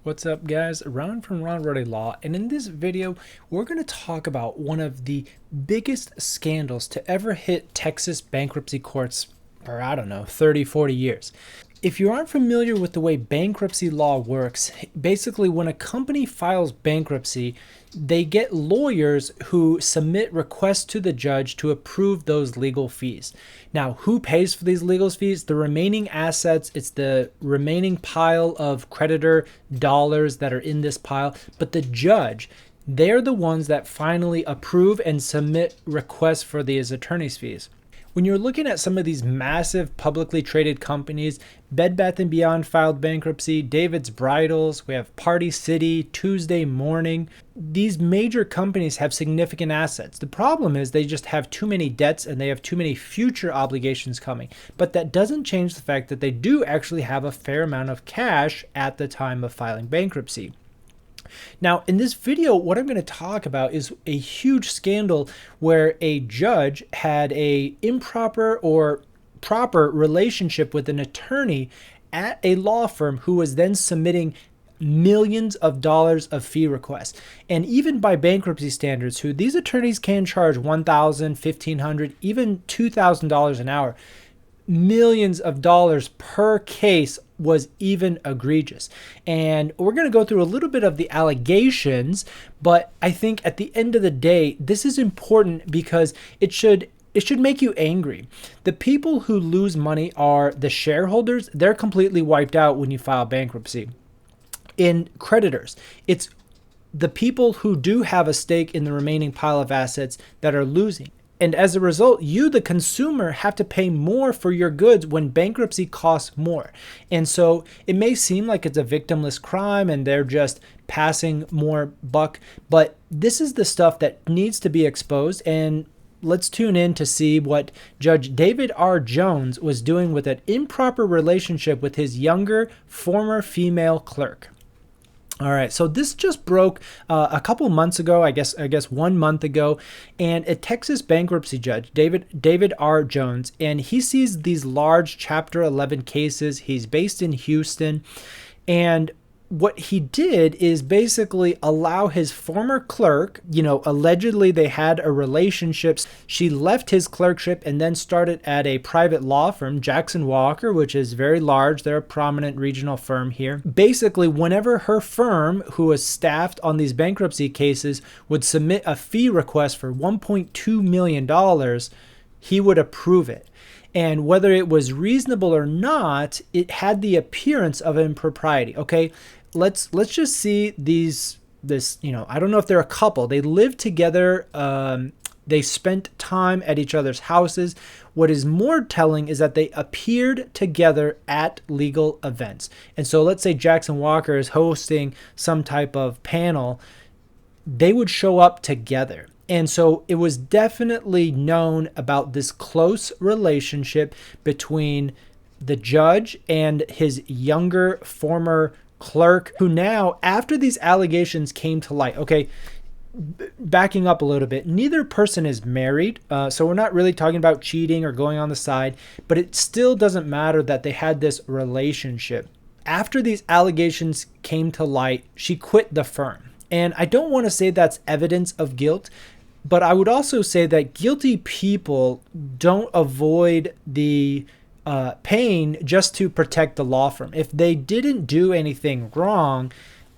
What's up, guys? Ronald from Rohde Law, and in this video we're going to talk about one of the biggest scandals to ever hit Texas bankruptcy courts for, I don't know, 30-40 years. If you aren't familiar with the way bankruptcy law works, basically when a company files bankruptcy, they get lawyers who submit requests to the judge to approve those legal fees. Now, who pays for these legal fees? The remaining assets. It's the remaining pile of creditor dollars that are in this pile. But the judge, they're the ones that finally approve and submit requests for these attorney's fees. When you're looking at some of these massive publicly traded companies, Bed Bath & Beyond filed bankruptcy, David's Bridals, we have Party City, Tuesday Morning. These major companies have significant assets. The problem is they just have too many debts and they have too many future obligations coming. But that doesn't change the fact that they do actually have a fair amount of cash at the time of filing bankruptcy. Now, in this video, what I'm going to talk about is a huge scandal where a judge had a improper or proper relationship with an attorney at a law firm who was then submitting millions of dollars of fee requests. And even by bankruptcy standards, these attorneys can charge $1,000, $1,500, even $2,000 an hour. Millions of dollars per case was even egregious. And we're going to go through a little bit of the allegations, but I think at the end of the day, this is important because it should make you angry. The people who lose money are the shareholders. They're completely wiped out when you file bankruptcy. In creditors, it's the people who do have a stake in the remaining pile of assets that are losing. And as a result, you, the consumer, have to pay more for your goods when bankruptcy costs more. And so it may seem like it's a victimless crime and they're just passing more buck, but this is the stuff that needs to be exposed. And let's tune in to see what Judge David R. Jones was doing with an improper relationship with his younger former female clerk. All right, so this just broke a couple months ago, I guess 1 month ago, and a Texas bankruptcy judge, David R. Jones, and he sees these large Chapter 11 cases. He's based in Houston, and what he did is basically allow his former clerk, allegedly they had a relationship. She left his clerkship and then started at a private law firm, Jackson Walker, which is very large. They're a prominent regional firm here. Basically, whenever her firm, who was staffed on these bankruptcy cases, would submit a fee request for $1.2 million, he would approve it. And whether it was reasonable or not, it had the appearance of impropriety. Okay, let's just see this. I don't know if they're a couple. They live together. They spent time at each other's houses. What is more telling is that they appeared together at legal events. And so let's say Jackson Walker is hosting some type of panel. They would show up together. And so it was definitely known about this close relationship between the judge and his younger former clerk, who now, after these allegations came to light, okay, backing up a little bit, neither person is married, so we're not really talking about cheating or going on the side, but it still doesn't matter that they had this relationship. After these allegations came to light, she quit the firm. And I don't want to say that's evidence of guilt, but I would also say that guilty people don't avoid the pain just to protect the law firm. If they didn't do anything wrong,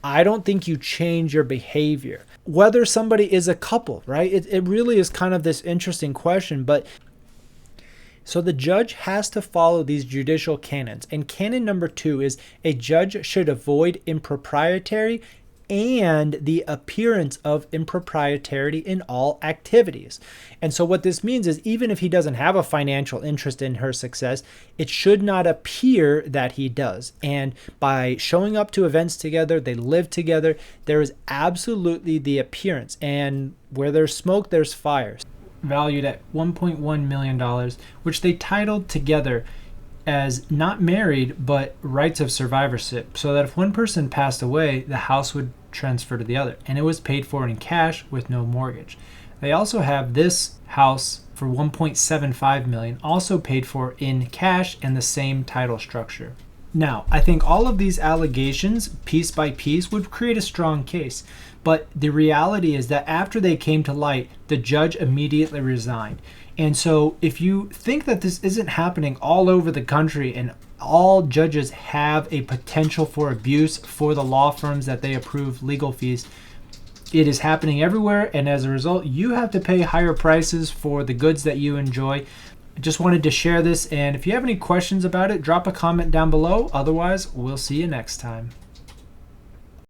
I don't think you change your behavior. Whether somebody is a couple, right? It really is kind of this interesting question, but so the judge has to follow these judicial canons. And canon number 2 is a judge should avoid impropriety and the appearance of impropriety in all activities. And so what this means is even if he doesn't have a financial interest in her success, it should not appear that he does. And by showing up to events together, they live together, there is absolutely the appearance. And where there's smoke, there's fire. Valued at $1.1 million, which they titled together as not married, but rights of survivorship, so that if one person passed away, the house would transfer to the other. And it was paid for in cash with no mortgage. They also have this house for $1.75 million, also paid for in cash and the same title structure. Now, I think all of these allegations, piece by piece, would create a strong case. But the reality is that after they came to light, the judge immediately resigned. And so if you think that this isn't happening all over the country and all judges have a potential for abuse for the law firms that they approve legal fees, it is happening everywhere. And as a result, you have to pay higher prices for the goods that you enjoy. I just wanted to share this, and if you have any questions about it, drop a comment down below. Otherwise, we'll see you next time.